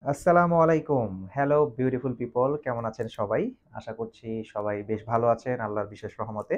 আসসালামু আলাইকুম। Hello beautiful people কেমন আছেন সবাই? আশা করছি সবাই বেশ ভালো আছেন আল্লাহর বিশেষ রহমতে।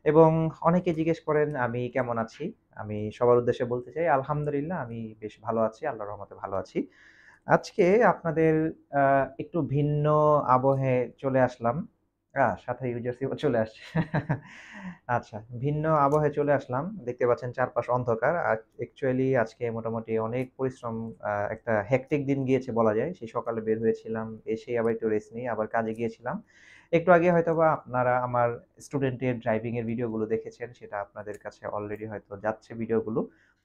এবং অনেকে জিজ্ঞেস করেন আমি কেমন আছি? আমি সবার উদ্দেশ্যে বলতে চাই আলহামদুলিল্লাহ আমি বেশ ভালো আছি। আল্লাহর রহমতে ভালো আছি। আজকে আপনাদের আ একটু ভিন্ন আবহে চলে আসলাম। সাথে ইউজারসিও চলে আসছে। আচ্ছা, ভিন্ন আবহে চলে আসলাম। দেখতে পাচ্ছেন চারপাশ অন্ধকার। অ্যাকচুয়ালি আজকে মোটামুটি অনেক পরিশ্রম একটা হেক্টিক দিন গিয়েছে বলা যায়। সেই সকালে বের হয়েছিলাম। এসেই আবার একটু রেস্ট নিয়ে আবার কাজে গিয়েছিলাম। একটু আগে হয়তোবা আপনারা আমার স্টুডেন্টের ড্রাইভিং এর ভিডিওগুলো দেখেছেন। সেটা আপনাদের কাছে অলরেডি হয়তো যাচ্ছে ভিডিওগুলো।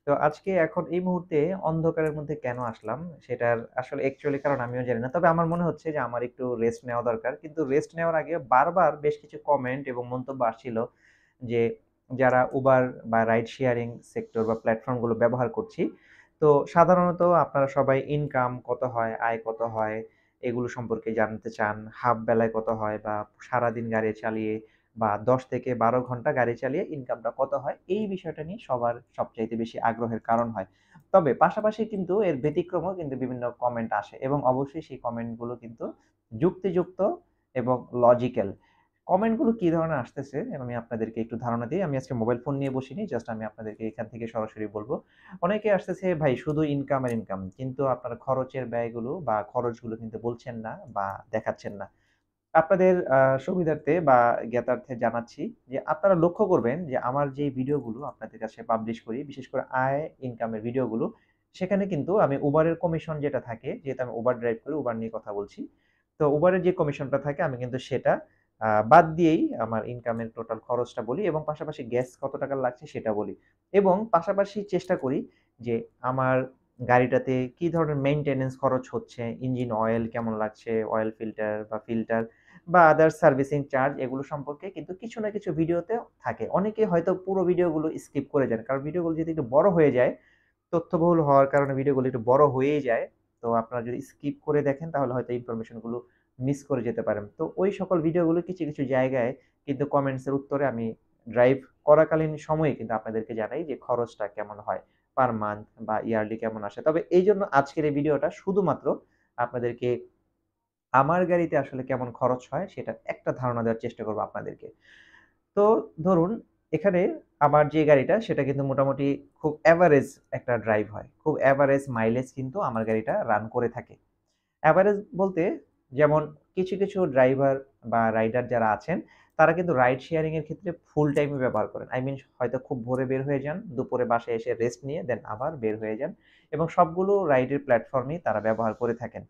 তো আজকে এখন এই মুহূর্তে অন্ধকারের মধ্যে কেন আসলাম? সেটার আসলে অ্যাকচুয়ালি কারণ আমিও জানি না। তবে আমার মনে হচ্ছে যে আমার একটু রেস্ট নেওয়া দরকার। কিন্তু রেস্ট নেওয়ার আগে বারবার বেশ কিছু কমেন্ট এবং মন্তব্য আসছিল যে যারা Uber বা রাইড শেয়ারিং সেক্টর বা প্ল্যাটফর্ম গুলো ব্যবহার করছি। তো সাধারণত আপনারা সবাই ইনকাম কত হয়, আয় কত হয় এগুলো সম্পর্কে জানতে চান। হাফ বেলায় কত হয় বা সারাদিন গাড়ি চালিয়ে বা ১০ থেকে ১২ ঘন্টা গাড়ি চালিয়ে ইনকামটা কত হয়? এই বিষয়টা নিয়ে সবার সবচাইতে বেশি আগ্রহের কারণ হয়। তবে পাশাপাশি কিন্তু এর ব্যতিক্রমেও কিন্তু বিভিন্ন কমেন্ট আসে এবং অবশ্যই সেই কমেন্টগুলো কিন্তু যুক্তিযুক্ত এবং লজিক্যাল। কমেন্টগুলো কি ধরনের আসতেছে আমি আপনাদেরকে একটু ধারণা দেই। আমি আজকে মোবাইল ফোন নিয়ে বসিনি। জাস্ট আমি আপনাদেরকে এখান থেকে সরাসরি বলব। অনেকে আসতেছে ভাই শুধু ইনকাম আর ইনকাম। কিন্তু আপনারা খরচের ব্যয়গুলো বা খরচগুলো কিন্তু বলছেন না বা দেখাচ্ছেন না। আপনাদের সুবিধার্থে বা জ্ঞাতার্থে জানাচ্ছি যে আপনারা লক্ষ্য করবেন যে আমার যে ভিডিওগুলো আপনাদের কাছে পাবলিশ করি, বিশেষ করে আয় ইনকামের ভিডিওগুলো, সেখানে কিন্তু আমি Uber এর কমিশন যেটা থাকে, যেহেতু আমি Uber ড্রাইভ করি, Uber নিয়ে কথা বলছি। তো Uber এর যে কমিশনটা থাকে আমি কিন্তু সেটা বাদ দিয়েই আমার ইনকামের টোটাল খরচটা বলি এবং পাশাপাশি গ্যাস কত টাকা লাগছে সেটা বলি। এবং পাশাপাশি চেষ্টা করি যে আমার গাড়িটাতে কি ধরনের মেইনটেন্যান্স খরচ হচ্ছে, ইঞ্জিন অয়েল কেমন লাগছে, অয়েল ফিল্টার বা আদার্স সার্ভিসিং চার্জ এগুলো সম্পর্কে কিন্তু কিছু না কিছু ভিডিওতে থাকে। অনেকে হয়তো পুরো ভিডিওগুলো স্কিপ করে যান। কারণ ভিডিওগুলো যদি একটু বড় হয়ে যায়, তথ্যবহুল হওয়ার কারণে ভিডিওগুলো একটু বড় হয়েই যায়। তো আপনারা যদি স্কিপ করে দেখেন তাহলে হয়তো ইনফরমেশন গুলো মিস করে যেতে পারেন। তো ওই সকল ভিডিওগুলো কিছু, কিছু জায়গায় কিন্তু কমেন্টস এর উত্তরে আমি ড্রাইভ করাকালীন সময়ে কিন্তু আপনাদেরকে জানাই যে খরচটা কেমন হয় পার মান্থ বা ইয়ারলি কেমন আসে। তবে এইজন্য আজকের এই ভিডিওটা শুধুমাত্র আপনাদেরকে আমার গাড়িতে আসলে কেমন খরচ হয় সেটার একটা ধারণা দেওয়ার চেষ্টা করব আপনাদেরকে। তো ধরুন এখানে আমার যে গাড়িটা সেটা কিন্তু মোটামুটি খুব এভারেজ একটা ড্রাইভ হয়। খুব এভারেজ মাইলেজ কিন্তু আমার গাড়িটা রান করে থাকে। এভারেজ বলতে যেমন কিছু, কিছু ড্রাইভার বা রাইডার যারা আছেন তারা কিন্তু রাইড শেয়ারিং এর ক্ষেত্রে ফুল টাইমে ব্যবহার করেন। আই মিন হয়তো খুব ভোরে বের হয়ে যান, দুপুরে বাসায় এসে রেস্ট নিয়ে দেন আবার বের হয়ে যান এবং সবগুলো রাইডের প্ল্যাটফর্মই তারা ব্যবহার করে থাকেন।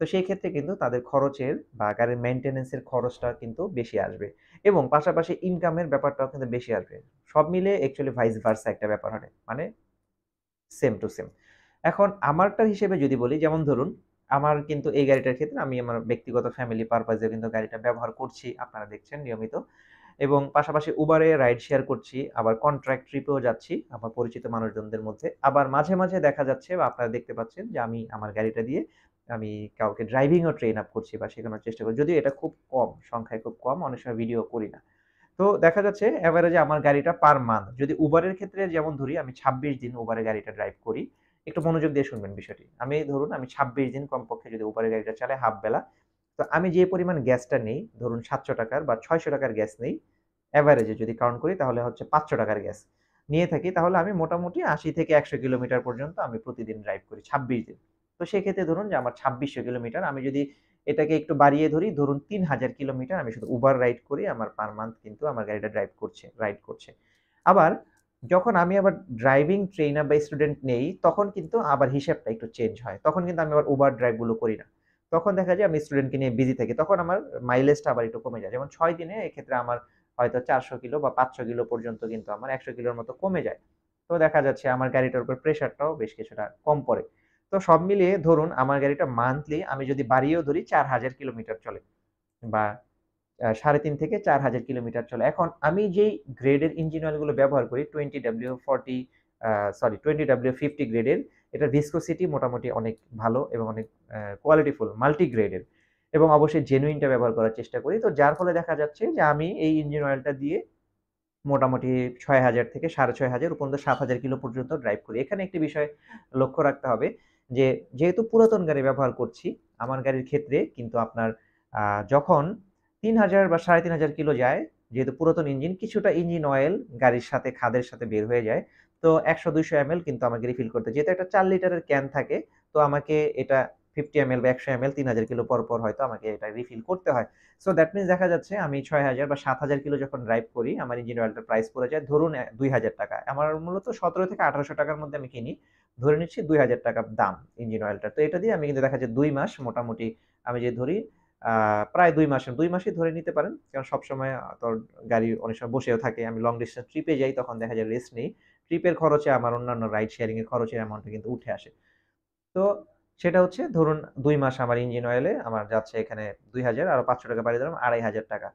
তো সেই ক্ষেত্রে কিন্তু তাদের খরচের বা গাড়ির মেইনটেন্যান্স এর খরচটা কিন্তু বেশি আসবে এবং পাশাপাশি ইনকামের ব্যাপারটাও কিন্তু বেশি আসবে। সব মিলে অ্যাকচুয়ালি ভাইস ভার্সা একটা ব্যাপার হয়। মানে সেম টু সেম। এখন আমারটার হিসেবে যদি বলি যেমন ধরুন, আমার কিন্তু এই গাড়িটার ক্ষেত্রে আমি আমার ব্যক্তিগত ফ্যামিলি পারপাস এ কিন্তু গাড়িটা ব্যবহার করছি। আপনারা দেখছেন নিয়মিত। এবং পাশাপাশি Uber এ রাইড শেয়ার করছি। আবার কন্ট্রাক্ট ট্রিপেও যাচ্ছি আমার পরিচিত মানুষজনদের মধ্যে। আবার মাঝে, মাঝে দেখা যাচ্ছে বা আপনারা দেখতে পাচ্ছেন যে আমি আমার গাড়িটা দিয়ে আমি কাউকে ড্রাইভিং ও ট্রেন আপ করছি বা শেখানোর চেষ্টা করি। যদিও এটা খুব কম, সংখ্যায় খুব কম। অনেক সময় ভিডিও করি না। তো দেখা যাচ্ছে এভারেজে আমার গাড়িটা পার মান্থ যদি Uber এর ক্ষেত্রে যেমন ধরি আমি ২৬ দিন Uber এ গাড়িটা ড্রাইভ করি। একটু মনোযোগ দিয়ে শুনবেন বিষয়টি। আমি ধরুন আমি ২৬ দিন কমপক্ষে যদি Uber এর গাড়িটা চালাই হাফ বেলা। তো আমি যে পরিমাণ গ্যাসটা নেই ধরুন ৳৭০০ বা ৳৬০০ গ্যাস নেই। এভারেজে যদি কাউন্ট করি তাহলে হচ্ছে ৳৫০০ গ্যাস নিয়ে থাকি। তাহলে আমি মোটামুটি ৮০ থেকে ১০০ কিলোমিটার পর্যন্ত আমি প্রতিদিন ড্রাইভ করি ২৬ দিন। তো সেক্ষেত্রে ধরুন যে আমার ২৬০০ কিলোমিটার আমি যদি এটাকে একটু বাড়িয়ে ধরি ধরুন ৩০০০ কিলোমিটার আমি শুধু Uber রাইড করি আমার পার মান্থ কিন্তু আমার গাড়িটা রাইড করছে। আবার যখন আমি আবার ড্রাইভিং ট্রেইনার বা স্টুডেন্ট নেই তখন কিন্তু আবার হিসাবটা একটু চেঞ্জ হয়। তখন কিন্তু আমি আবার Uber ড্রাইভ গুলো করি না। তখন দেখা যায় আমি স্টুডেন্টকে নিয়ে বিজি থাকি। তখন আমার মাইলেজটা আবার একটু কমে যায়। যেমন ৬ দিনে এক্ষেত্রে আমার হয়তো ৪০০ কিলো বা ৫০০ কিলো পর্যন্ত কিন্তু আমার ১০০ কিলোর মতো কমে যায়। তো দেখা যাচ্ছে আমার গাড়িটার উপর প্রেশারটাও বেশ কিছুটা কম পড়ে। তো সব মিলিয়ে ধরুন আমার গাড়িটা মান্থলি আমি যদি বাড়িয়েও ধরি ৪০০০ কিলোমিটার চলে বা ৩.৫ থেকে ৪০০০ কিলোমিটার চলে। এখন আমি যেই গ্রেডের ইঞ্জিন অয়েল গুলো ব্যবহার করি 20W40 আ সরি 20W50 গ্রেডের এটার ভিসকোসিটি মোটামুটি অনেক ভালো এবং অনেক কোয়ালিটিফুল মাল্টি গ্রেডের এবং অবশ্যই জেনুইনটা ব্যবহার করার চেষ্টা করি। তো যার ফলে দেখা যাচ্ছে যে আমি এই ইঞ্জিন অয়েলটা দিয়ে মোটামুটি ৬০০০ থেকে ৬৫০০ পর্যন্ত ৭০০০ কিলো পর্যন্ত ড্রাইভ করি। এখানে একটি বিষয় লক্ষ্য রাখতে হবে। যে যেহেতু পুরাতন গাড়ি ব্যবহার করছি, আমার গাড়ির ক্ষেত্রে কিন্তু আপনার যখন ৩,০০০ বা ৩,৫০০ কিলো যায়, যেহেতু পুরাতন ইঞ্জিন, কিছুটা ইঞ্জিন অয়েল গাড়ির সাথে খাদের সাথে বের হয়ে যায়। তো ১০০-২০০ এমএল কিন্তু আমাকে রিফিল করতে, যেহেতু একটা ৪ লিটারের ক্যান থাকে, তো আমাকে এটা 50 এমএল বা ১০০ এমএল ৩,০০০ কিলো পর হয়তো আমাকে এটা রিফিল করতে হয়। সো দ্যাট মিনস দেখা যাচ্ছে আমি ৬,০০০ বা ৭,০০০ কিলো যখন ড্রাইভ করি, আমার ইঞ্জিন অয়েলটার প্রাইস পড়ে যায় ধরুন ৳২,০০০। আমার মূলত ১৭ থেকে ১৮০০ টাকার মধ্যে আমি কিনি। ধরে নিচ্ছি ৳২,০০০ দাম ইঞ্জিন অয়েলটার। তো এটা দিয়ে আমি কিন্তু দেখা যায় ২ মাস মোটামুটি, আমি যদি ধরি আ প্রায় ২ মাসই ধরে নিতে পারেন। কারণ সবসময় তো গাড়ি অনেক সময় বসেও থাকে। আমি লং ডিসট্যান্স ট্রিপে যাই, তখন দেখা যায় রেস্ট নেই। ট্রিপের খরচে আমার অন্যান্য রাইড শেয়ারিং এর খরচের অ্যামাউন্টটা কিন্তু উঠে আসে। তো সেটা হচ্ছে ধরুন ২ মাস আমার ইঞ্জিন অয়েলে আমার যাচ্ছে এখানে ২,০০০, আরো ৳৫০০ বাড়িয়ে দিলাম ৳২,৫০০।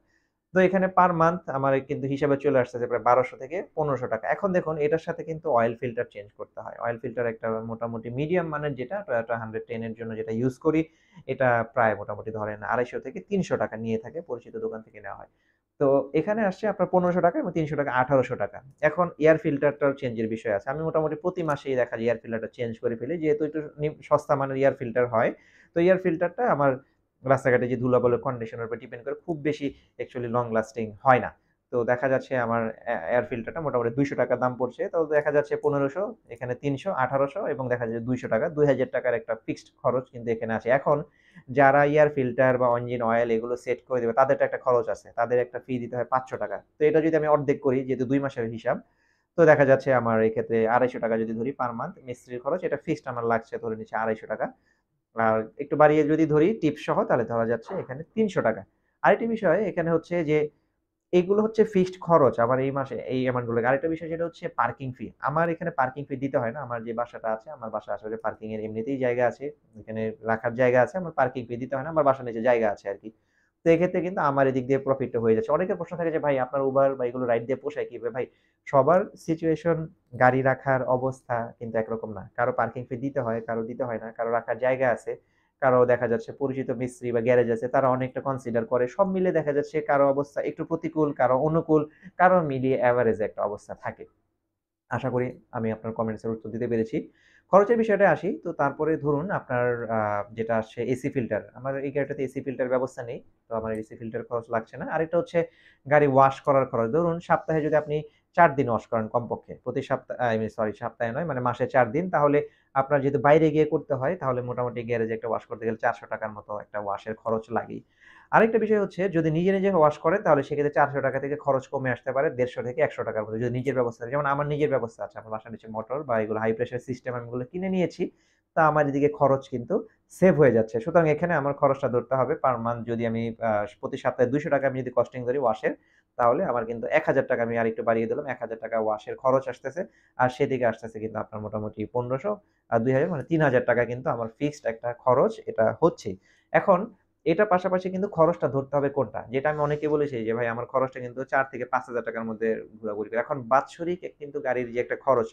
তো এখানে পার মান্থ আমার কিন্তু হিসাবে চলে আসতেছে প্রায় ১২০০ থেকে ৳১৫০০। এখন দেখুন এটার সাথে কিন্তু অয়েল ফিল্টার চেঞ্জ করতে হয়। অয়েল ফিল্টার একটা মোটামুটি মিডিয়াম মানের, যেটা Toyota 110 এর জন্য যেটা ইউজ করি, এটা প্রায় মোটামুটি ধরেন ৳২৫০ থেকে ৳৩০০ নিয়ে থাকে, পরিচিত দোকান থেকে নেওয়া হয়। তো এখানে আসছে আপনার ৳১৫০০ এবং ৳৩০০ ৳১৮০০। এখন এয়ার ফিল্টারটাও চেঞ্জের বিষয় আছে। আমি মোটামুটি প্রতি মাসেই দেখা যায় এয়ার ফিল্টারটা চেঞ্জ করে ফেলি। যেহেতু একটু সস্তা মানের এয়ার ফিল্টার হয়। তো এয়ার ফিল্টারটা আমার রাস্তাঘাটে যে ধুলাবালুর কন্ডিশনের উপর ডিপেন্ড করে খুব বেশি অ্যাকচুয়ালি লং লাস্টিং হয় না। তো দেখা যাচ্ছে আমার এয়ার ফিল্টারটা মোটামুটি ৳২০০ দাম পড়ছে। তো দেখা যাচ্ছে ১৫০০, এখানে ৩০০, ১৮০০ এবং দেখা যায় ৳২০০, ৳২,০০০ একটা ফিক্সড খরচ কিন্তু এখানে আছে। এখন যারা এয়ার ফিল্টার বা ইঞ্জিন অয়েল এগুলো সেট করে দিবে, তাদের তো একটা খরচ আছে। তাদের একটা ফি দিতে হয় ৳৫০০। তো এটা যদি আমি অর্ধেক করি, যেহেতু ২ মাসের হিসাব, তো দেখা যাচ্ছে আমার এক্ষেত্রে ৳২৫০ যদি ধরি পার মান্থ মিস্ত্রির খরচ, এটা ফিক্সড আমার লাগছে ধরে নিচ্ছি ৳২৫০। আর একটু বাড়িয়ে যদি ধরি টিপস সহ, তাহলে ধরা যাচ্ছে এখানে ৳৩০০। আরেকটি বিষয় এখানে হচ্ছে যে এগুলো হচ্ছে ফিক্সড খরচ আমার এই মাসে এই অ্যামাউন্ট গুলো। আরেকটা বিষয় যেটা হচ্ছে পার্কিং ফি। আমার এখানে পার্কিং ফি দিতে হয় না। আমার যে বাসাটা আছে, আমার বাসার আশেপাশে পার্কিং এর এমনিতেই জায়গা আছে। এখানে রাখার জায়গা আছে। আমার পার্কিং ফি দিতে হয় না। আমার বাসার নিচে জায়গা আছে আরকি। তো এক্ষেত্রে কিন্তু আমার এদিক দিয়ে প্রফিটটা হয়ে যাচ্ছে। অনেকের প্রশ্ন থাকে যে, "ভাই আপনার Uber বা এগুলো রাইড দিয়ে পোষায় কিভাবে?" ভাই, সবার সিচুয়েশন, গাড়ি রাখার অবস্থা কিন্তু একরকম না। কারো পার্কিং ফি দিতে হয়, কারো দিতে হয় না। কারো রাখার জায়গা আছে। কারো দেখা যাচ্ছে পরিচিত মিস্ত্রি বা গ্যারেজ আছে, তারা অনেকটা কনসিডার করে। সব মিলে দেখা যাচ্ছে কারো অবস্থা একটু প্রতিকূল, কারো অনুকূল, কারো মিলিয়ে এভারেজ একটা অবস্থা থাকে। আশা করি আমি আপনার কমেন্টস এর উত্তর দিতে পেরেছি। খরচের বিষয়টায় আসি। তো তারপরে ধরুন আপনার আ যেটা আসছে এসি ফিল্টার। আমার এই গাড়িটাতে এসি ফিল্টার ব্যবস্থা নেই। তো আমার এসি ফিল্টার খরচ লাগছে না। আরেকটা হচ্ছে গাড়ি ওয়াশ করার খরচ। ধরুন সপ্তাহে যদি আপনি ৪ দিন ওয়াশ করেন কমপক্ষে। প্রতি সপ্তাহ আই মিন সরি, সপ্তাহে নয়, মানে মাসে ৪ দিন। তাহলে আপনার যেহেতু বাইরে গিয়ে করতে হয়, তাহলে মোটামুটি গ্যারেজে একটা ওয়াশ করতে গেলে ৳৪০০ র মতো একটা ওয়াশের খরচ লাগেই। আরেকটা বিষয় হচ্ছে যদি নিজে ওয়াশ করেন, তাহলে সেক্ষেত্রে ৳৪০০ থেকে খরচ কমে আসতে পারে ৳১৫০ থেকে ৳১০০ র মধ্যে, যদি নিজের ব্যবস্থা থাকে। যেমন আমার নিজের ব্যবস্থা আছে। আমার বাসার নিচে মোটর বা এগুলো হাই প্রেশার সিস্টেম আমি এগুলো কিনে নিয়েছি। তা আমার এদিকে খরচ কিন্তু সেভ হয়ে যাচ্ছে। সুতরাং এখানে আমার খরচটা ধরতে হবে পার মান্থ, যদি আমি প্রতি সপ্তাহে ৳২০০ আমি যদি কস্টিং ধরি ওয়াশের, তাহলে আমার কিন্তু ৳১,০০০ আমি আরেকটু বাড়িয়ে দিলাম। ৳১,০০০ ওয়াশের খরচ আসতেছে। আর সেদিকে আসতেছে কিন্তু আপনার মোটামুটি ১৫০০ আর ২,০০০ মানে ৳৩,০০০ কিন্তু আমার ফিক্সড একটা খরচ এটা হচ্ছেই। এখন এটার পাশাপাশি কিন্তু খরচটা ধরতে হবে কোনটা? যেটা আমি অনেককে বলেছি যে, "ভাই আমার খরচটা কিন্তু ৳৪,০০০ থেকে ৳৫,০০০ র মধ্যে ঘোরাঘুরি করে।" এখন বাৎসরিক কিন্তু গাড়ির যে একটা খরচ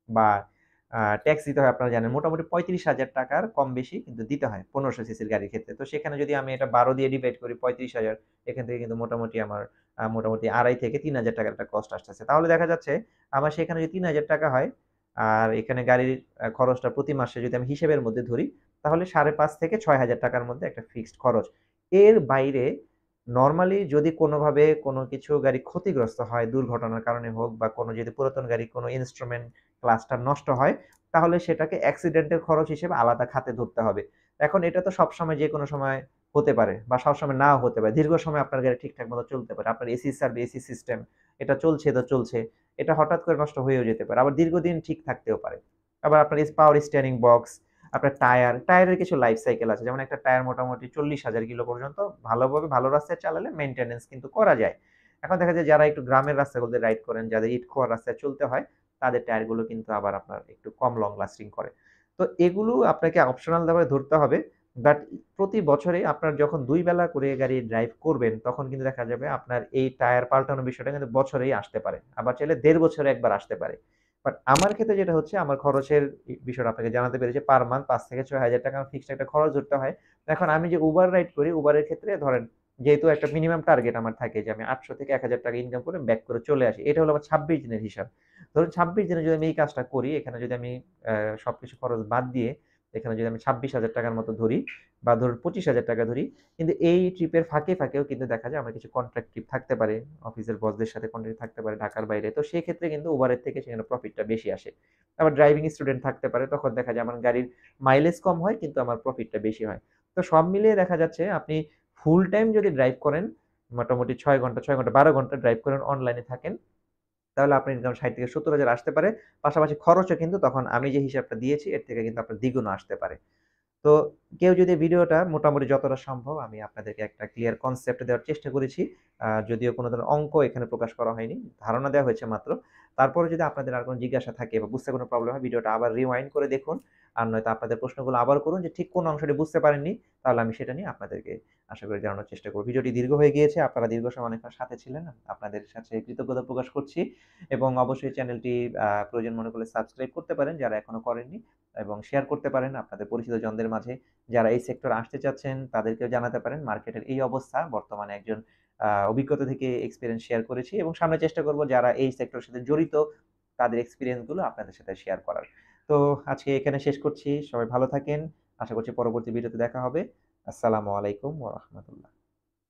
বা ট্যাক্স দিতে হয় আপনারা জানেন। মোটামুটি ৳৩৫,০০০ র কম বেশি কিন্তু দিতে হয় ১৫০০ সিসির গাড়ির ক্ষেত্রে। তো সেখানে যদি আমি এটা ১২ দিয়ে ডিভাইড করি ৩৫,০০০, এখান থেকে কিন্তু মোটামুটি আমার মোটামুটি ২,৫০০ থেকে ৳৩,০০০ র একটা কস্ট আসতেছে। তাহলে দেখা যাচ্ছে আমার সেখানে যদি ৳৩,০০০ হয়, আর এখানে গাড়ির খরচটা প্রতি মাসে যদি আমি হিসেবের মধ্যে ধরি, তাহলে ৫,৫০০ থেকে ৳৬,০০০ র মধ্যে একটা ফিক্সড খরচ। এর বাইরে নরমালি যদি কোনোভাবে কোনো কিছু গাড়ি ক্ষতিগ্রস্ত হয়, দুর্ঘটনার কারণে হোক বা কোনো যদি পুরাতন গাড়ি কোনো ইন্সট্রুমেন্ট ক্লাচটা নষ্ট হয়, তাহলে সেটাকে অ্যাক্সিডেন্টের খরচ হিসেবে আলাদা খাতে ধরতে হবে। এখন এটা তো সবসময় যেকোনো সময় হতে পারে বা সবসময় নাও হতে পারে। দীর্ঘ সময় আপনার গাড়ি ঠিকঠাক মতো চলতে পারে। আপনার এসি সার্ভিস, এসি সিস্টেম এটা চলছে তো চলছে। এটা হঠাৎ করে নষ্ট হয়েও যেতে পারে। আবার দীর্ঘদিন ঠিক থাকতেও পারে। আবার আপনার পাওয়ার স্টিয়ারিং বক্স, আপনার টায়ারের কিছু লাইফ সাইকেল আছে। যেমন একটা টায়ার মোটামুটি ৪০,০০০ কিলো পর্যন্ত ভালোভাবে ভালো রাস্তায় চালালে মেইনটেন্যান্স কিন্তু করা যায়। এখন দেখা যায় যারা একটু গ্রামের রাস্তাগুলোতে রাইড করেন, যাদের ইট-খোয়া রাস্তায় চলতে হয়, তাদের টায়ারগুলো কিন্তু আবার আপনার একটু কম লং লাস্টিং করে। তো এগুলো আপনাকে অপশনাল ভাবে ধরতে হবে। বাট প্রতি বছরে আপনার যখন ২ বেলা করে গাড়ি ড্রাইভ করবেন, তখন কিন্তু দেখা যাবে আপনার এই টায়ার পাল্টানোর বিষয়টা কিন্তু বছরেই আসতে পারে। আবার চাইলে ১.৫ বছরে একবার আসতে পারে। বাট আমার ক্ষেত্রে যেটা হচ্ছে, আমার খরচের বিষয়টা আপনাকে জানাতে পেরেছি। পার মান্থ ৳৫,০০০ থেকে ৳৬,০০০ আমার ফিক্সড একটা খরচ ধরতে হয়। এখন আমি যে Uber রাইড করি, Uber এর ক্ষেত্রে ধরেন যেহেতু একটা মিনিমাম টার্গেট আমার থাকে যে আমি ৳৮০০ থেকে ৳১,০০০ ইনকাম করে ব্যাক করে চলে আসি। এটা হলো আমার ২৬ দিনের হিসাব। ধরুন ২৬ দিনে যদি আমি এই কাজটা করি, এখানে যদি আমি সবকিছু খরচ বাদ দিয়ে এখানে যদি আমি 26,000 টাকার মতো ধরি বা ধরুন 25,000 টাকা ধরি, কিন্তু এই ট্রিপের ফাঁকেও কিন্তু দেখা যায় আমার কিছু কন্ট্রাক্ট ট্রিপ থাকতে পারে, অফিসের বসদের সাথে কন্ট্রাক্ট থাকতে পারে ঢাকার বাইরে। তো সেক্ষেত্রে কিন্তু উবারের থেকে সেখানে প্রফিটটা বেশি আসে। আবার ড্রাইভিং স্টুডেন্ট থাকতে পারে, তখন দেখা যায় আমার গাড়ির মাইলেজ কম হয় কিন্তু আমার প্রফিটটা বেশি হয়। তো সব মিলিয়ে দেখা যাচ্ছে আপনি ফুল টাইম যদি ড্রাইভ করেন, মোটামুটি ৬ ঘন্টা ১২ ঘন্টা ড্রাইভ করেন, অনলাইনে থাকেন, তাহলে আপনার ইনকাম ৬০,000 থেকে ৭০,000 আসতে পারে। পাশাপাশি খরচও কিন্তু তখন আমি যে হিসাবটা দিয়েছি এর থেকে কিন্তু আপনার দ্বিগুণ আসতে পারে। তো কেউ যদি ভিডিওটা মোটামুটি যতটা সম্ভব আমি আপনাদেরকে একটা ক্লিয়ার কনসেপ্ট দেওয়ার চেষ্টা করেছি। যদিও কোনো ধরনের অঙ্ক এখানে প্রকাশ করা হয়নি। ধারণা দেওয়া হয়েছে মাত্র। তারপরেও যদি আপনাদের আর কোনো জিজ্ঞাসা থাকে বা বুঝতে কোনো প্রবলেম হয়, ভিডিওটা আবার রিওয়াইন্ড করে দেখুন। আর নয়তো আপনাদের প্রশ্নগুলো আবার করুন যে ঠিক কোন অংশটি বুঝতে পারেননি। তাহলে আমি সেটা নিয়ে আপনাদেরকে আশা করি জানানোর চেষ্টা করব। ভিডিওটি দীর্ঘ হয়ে গিয়েছে। আপনারা দীর্ঘ সময় অনেকক্ষণ সাথে ছিলেন। আপনাদের সাথে কৃতজ্ঞতা প্রকাশ করছি এবং অবশ্যই চ্যানেলটি প্রয়োজন মনে করলে সাবস্ক্রাইব করতে পারেন যারা এখনো করেননি, এবং শেয়ার করতে পারেন আপনাদের পরিচিত জনদের মাঝে। যারা এই সেক্টরে আসতে চাচ্ছেন তাদেরকেও জানাতে পারেন মার্কেটের এই অবস্থা। বর্তমানে একজন অভিজ্ঞতা থেকে এক্সপেরিয়েন্স শেয়ার করেছি এবং সামনে চেষ্টা করব যারা এই সেক্টরের সাথে জড়িত তাদের এক্সপেরিয়েন্স গুলো আপনাদের সাথে শেয়ার করার। তো আজকে এখানে শেষ করছি। সবাই ভালো থাকেন। আশা করছি পরবর্তী ভিডিওতে দেখা হবে। আসসালামু আলাইকুম ওয়া রাহমাতুল্লাহ।